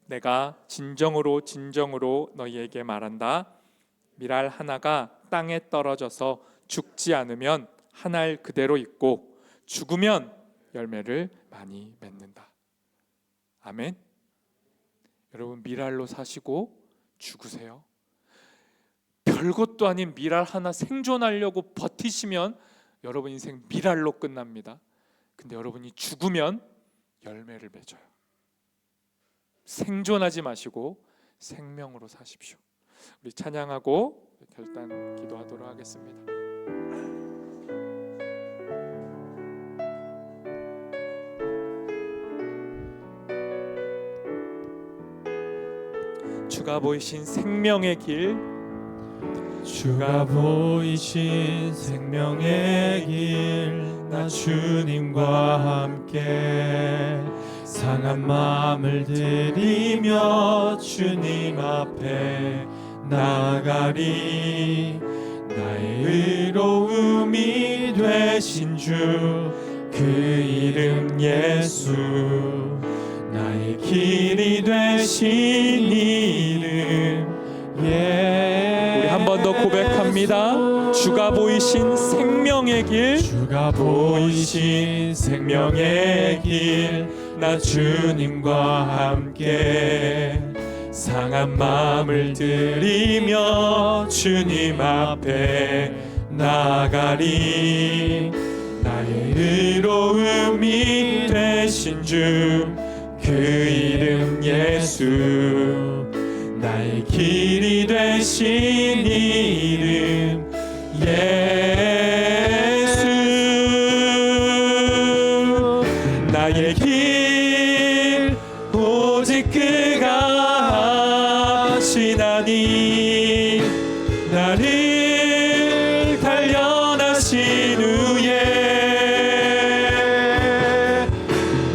내가 진정으로 진정으로 너희에게 말한다. 밀알 하나가 땅에 떨어져서 죽지 않으면 한 알 그대로 있고 죽으면 열매를 많이 맺는다. 아멘. 여러분, 밀알로 사시고 죽으세요. 별것도 아닌 밀알 하나 생존하려고 버티시면 여러분 인생 밀알로 끝납니다. 근데 여러분이 죽으면 열매를 맺어요. 생존하지 마시고 생명으로 사십시오. 우리 찬양하고 결단 기도하도록 하겠습니다. 주가 보이신 생명의 길, 주가 보이신 생명의 길, 나 주님과 함께 상한 마음을 들이며 주님 앞에 나아가리. 나의 의로움이 되신 주, 그 이름 예수, 나의 길이 되신 이름 예수. 우리 한 번 더 고백합니다. 주가 보이신 생명의 길, 주가 보이신 생명의 길, 나 주님과 함께 상한 마음을 들이며 주님 앞에 나아가리. 나의 의로움이 되신 주, 그 이름 예수, 나의 길이 되신 이름 예수. 나의 길 오직 그가 하시나니, 나를 단련하신 후에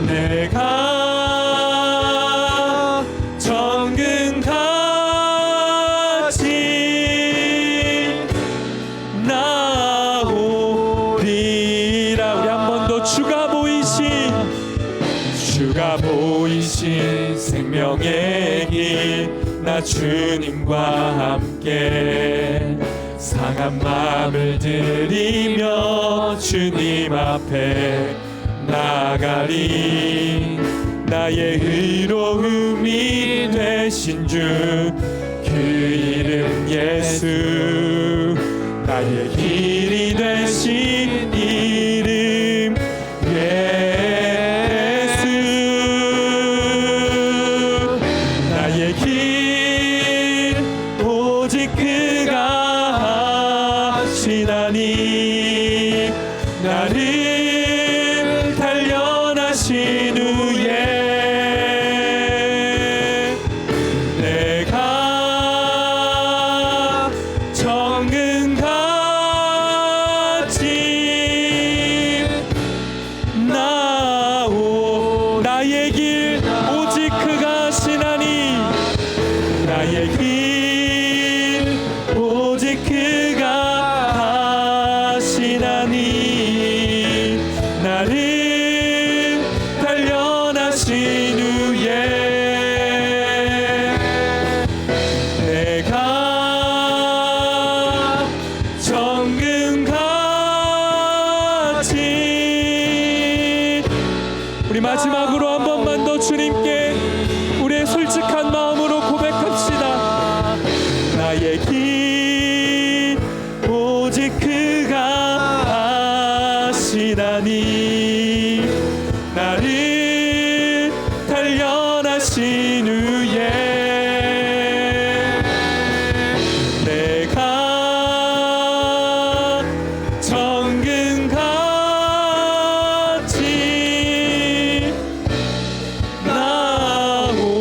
내가 정금같이 나오리라. 우리 한 번 더 주가 보이신 생명의 길, 나 주님과 함께 상한 마음을 들이며 주님 앞에 나아가리. 나의 의로움이 되신 주, 그 이름 예수, 나의 길이 되신 이름 예수. 나의 길 오직 그가 하시나니, 나를 단련하신 후에 내가 정금같이 나오. 나의 길 오직 그가 하시나니, 주님께 우리의 솔직한 마음으로 고백합시다. 나의 길 오직 그가 하시나니 나를 단련하신 후에 내가 정금같이 나오리라.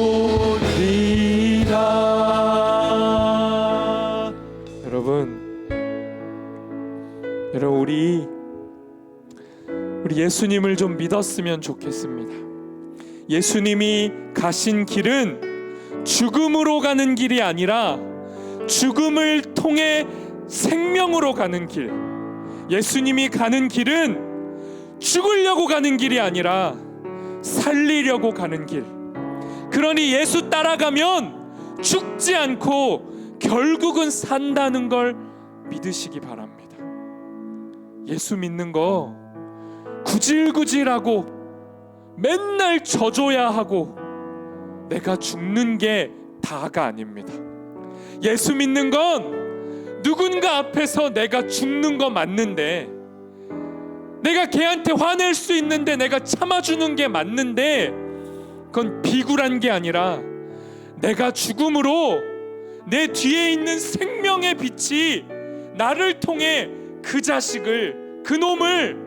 여러분 우리 예수님을 좀 믿었으면 좋겠습니다. 예수님이 가신 길은 죽음으로 가는 길이 아니라 죽음을 통해 생명으로 가는 길. 예수님이 가는 길은 죽으려고 가는 길이 아니라 살리려고 가는 길. 그러니 예수 따라가면 죽지 않고 결국은 산다는 걸 믿으시기 바랍니다. 예수 믿는 거 구질구질하고 맨날 져줘야 하고 내가 죽는 게 다가 아닙니다. 예수 믿는 건 누군가 앞에서 내가 죽는 거 맞는데, 내가 걔한테 화낼 수 있는데 내가 참아주는 게 맞는데, 그건 비굴한 게 아니라 내가 죽음으로 내 뒤에 있는 생명의 빛이 나를 통해 그 자식을, 그 놈을,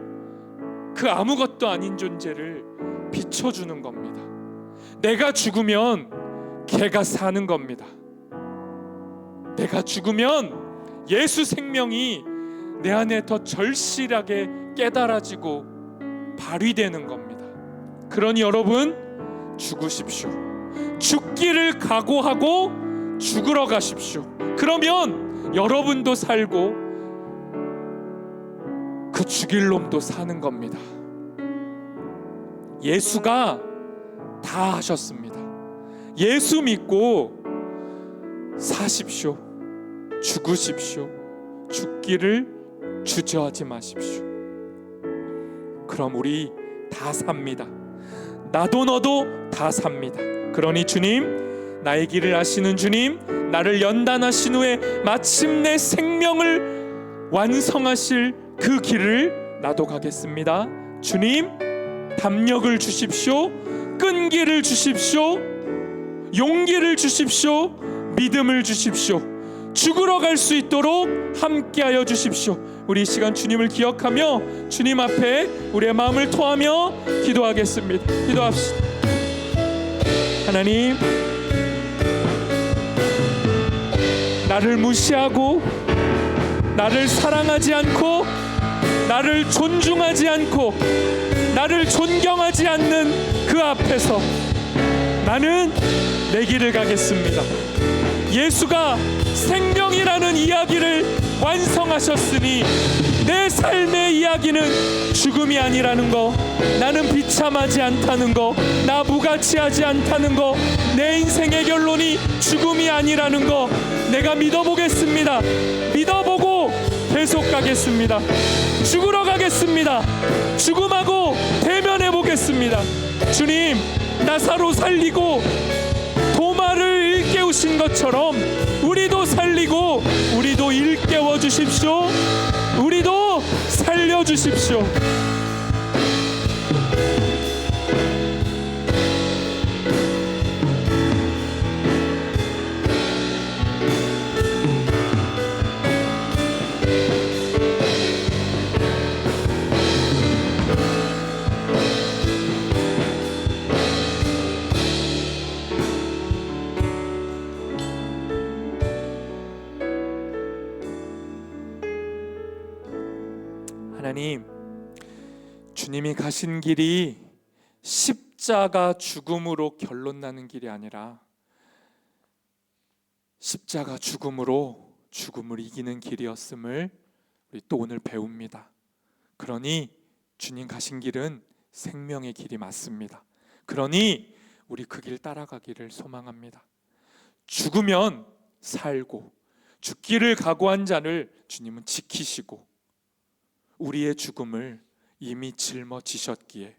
그 아무것도 아닌 존재를 비춰주는 겁니다. 내가 죽으면 걔가 사는 겁니다. 내가 죽으면 예수 생명이 내 안에 더 절실하게 깨달아지고 발휘되는 겁니다. 그러니 여러분, 죽으십시오. 죽기를 각오하고 죽으러 가십시오. 그러면 여러분도 살고 그 죽일 놈도 사는 겁니다. 예수가 다 하셨습니다. 예수 믿고 사십시오. 죽으십시오. 죽기를 주저하지 마십시오. 그럼 우리 다 삽니다. 나도 너도 다 삽니다. 그러니 주님, 나의 길을 아시는 주님, 나를 연단하신 후에 마침내 생명을 완성하실 그 길을 나도 가겠습니다. 주님, 담력을 주십시오. 끈기를 주십시오. 용기를 주십시오. 믿음을 주십시오. 죽으러 갈 수 있도록 함께하여 주십시오. 우리 이 시간 주님을 기억하며 주님 앞에 우리의 마음을 토하며 기도하겠습니다. 기도합시다. 하나님, 나를 무시하고 나를 사랑하지 않고 나를 존중하지 않고 나를 존경하지 않는 그 앞에서 나는 내 길을 가겠습니다. 예수가 생명이라는 이야기를 완성하셨으니 내 삶의 이야기는 죽음이 아니라는 거, 나는 비참하지 않다는 거, 나 무가치하지 않다는 거, 내 인생의 결론이 죽음이 아니라는 거 내가 믿어보겠습니다. 믿어보고 계속 가겠습니다. 죽으러 가겠습니다. 죽음하고 대면해 보겠습니다. 주님, 나사로 살리고 도마를 일깨우신 것처럼 우리도 살리고 우리도 일깨워 주십시오. 우리도 살려 주십시오. 하나님, 주님이 가신 길이 십자가 죽음으로 결론나는 길이 아니라 십자가 죽음으로 죽음을 이기는 길이었음을 우리 또 오늘 배웁니다. 그러니 주님 가신 길은 생명의 길이 맞습니다. 그러니 우리 그 길 따라가기를 소망합니다. 죽으면 살고 죽기를 각오한 자를 주님은 지키시고 우리의 죽음을 이미 짊어지셨기에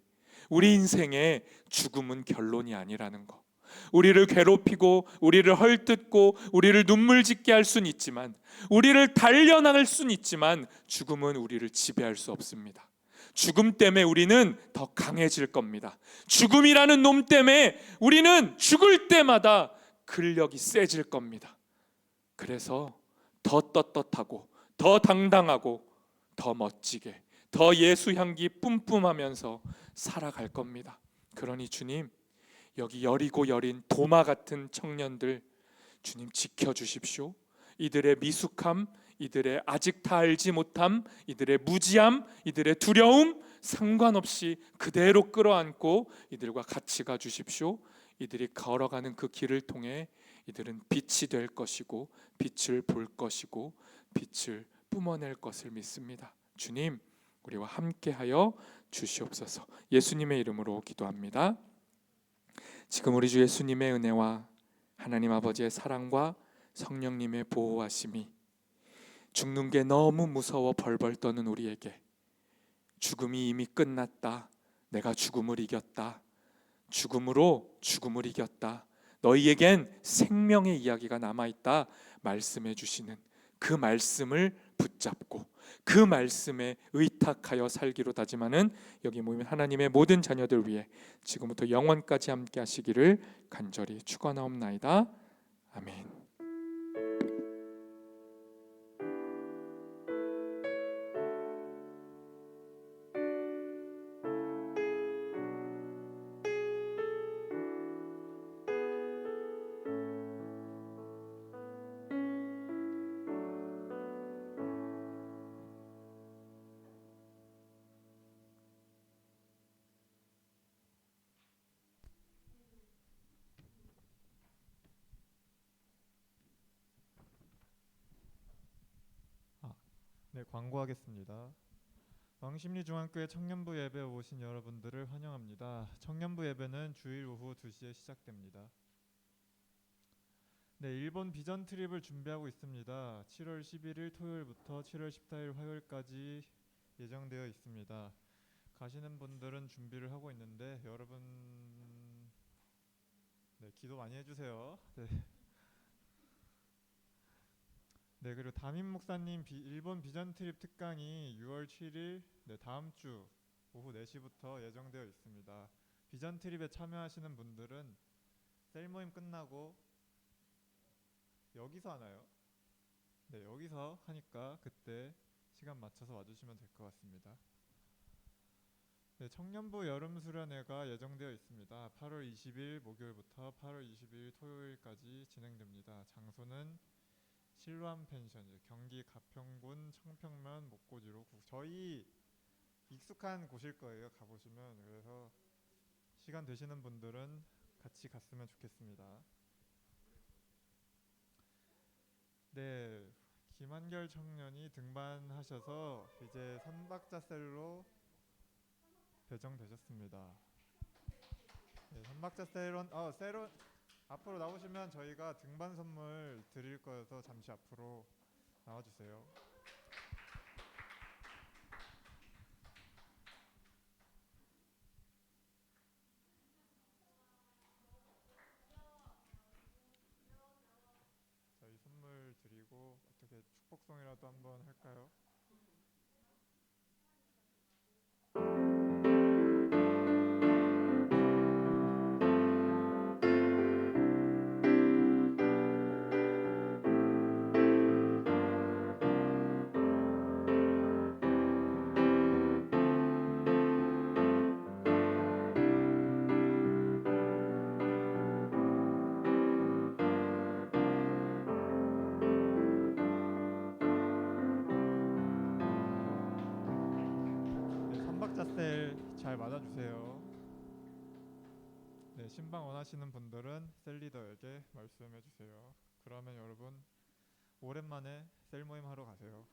우리 인생의 죽음은 결론이 아니라는 거. 우리를 괴롭히고 우리를 헐뜯고 우리를 눈물 짓게 할 수는 있지만, 우리를 단련할 수는 있지만, 죽음은 우리를 지배할 수 없습니다. 죽음 때문에 우리는 더 강해질 겁니다. 죽음이라는 놈 때문에 우리는 죽을 때마다 근력이 세질 겁니다. 그래서 더 떳떳하고 더 당당하고 더 멋지게, 더 예수 향기 뿜뿜하면서 살아갈 겁니다. 그러니 주님, 여기 여리고 여린 도마 같은 청년들 주님 지켜주십시오. 이들의 미숙함, 이들의 아직 다 알지 못함, 이들의 무지함, 이들의 두려움 상관없이 그대로 끌어안고 이들과 같이 가주십시오. 이들이 걸어가는 그 길을 통해 이들은 빛이 될 것이고 빛을 볼 것이고 빛을 뿜어낼 것을 믿습니다. 주님, 우리와 함께하여 주시옵소서. 예수님의 이름으로 기도합니다. 지금 우리 주 예수님의 은혜와 하나님 아버지의 사랑과 성령님의 보호하심이 죽는 게 너무 무서워 벌벌 떠는 우리에게, 죽음이 이미 끝났다, 내가 죽음을 이겼다, 죽음으로 죽음을 이겼다, 너희에겐 생명의 이야기가 남아있다 말씀해 주시는 그 말씀을 붙잡고 그 말씀에 의탁하여 살기로 다짐하는 여기 모인 하나님의 모든 자녀들 위해 지금부터 영원까지 함께 하시기를 간절히 축원하옵나이다. 아멘. 네, 광고하겠습니다. 왕십리중앙교회 청년부 예배에 오신 여러분들을 환영합니다. 청년부 예배는 주일 오후 2시에 시작됩니다. 네, 일본 비전 트립을 준비하고 있습니다. 7월 11일 토요일부터 7월 14일 화요일까지 예정되어 있습니다. 가시는 분들은 준비를 하고 있는데 여러분 기도 많이 해주세요. 네, 그리고 담임 목사님 일본 비전 트립 특강이 6월 7일 다음 주 오후 4시부터 예정되어 있습니다. 비전 트립에 참여하시는 분들은 셀 모임 끝나고 여기서 하나요? 네, 여기서 하니까 그때 시간 맞춰서 와주시면 될 것 같습니다. 네, 청년부 여름 수련회가 예정되어 있습니다. 8월 20일 목요일부터 8월 20일 토요일까지 진행됩니다. 장소는 실로암 펜션, 경기 가평군 청평면 목고지로. 저희 익숙한 곳일 거예요, 가보시면. 그래서 시간 되시는 분들은 같이 갔으면 좋겠습니다. 네, 김한결 청년이 등반하셔서 이제 선박자셀로 배정되셨습니다. 네, 선박자셀론 세론 앞으로 나오시면 저희가 등반 선물 드릴 거여서 잠시 앞으로 나와주세요. 저희 선물 드리고 어떻게 축복송이라도 한번 할까요? 네, 선박자셀 잘 맞아주세요. 네, 신방 원하시는 분들은 셀리더에게 말씀해 주세요. 그러면 여러분 오랜만에 셀 모임 하러 가세요.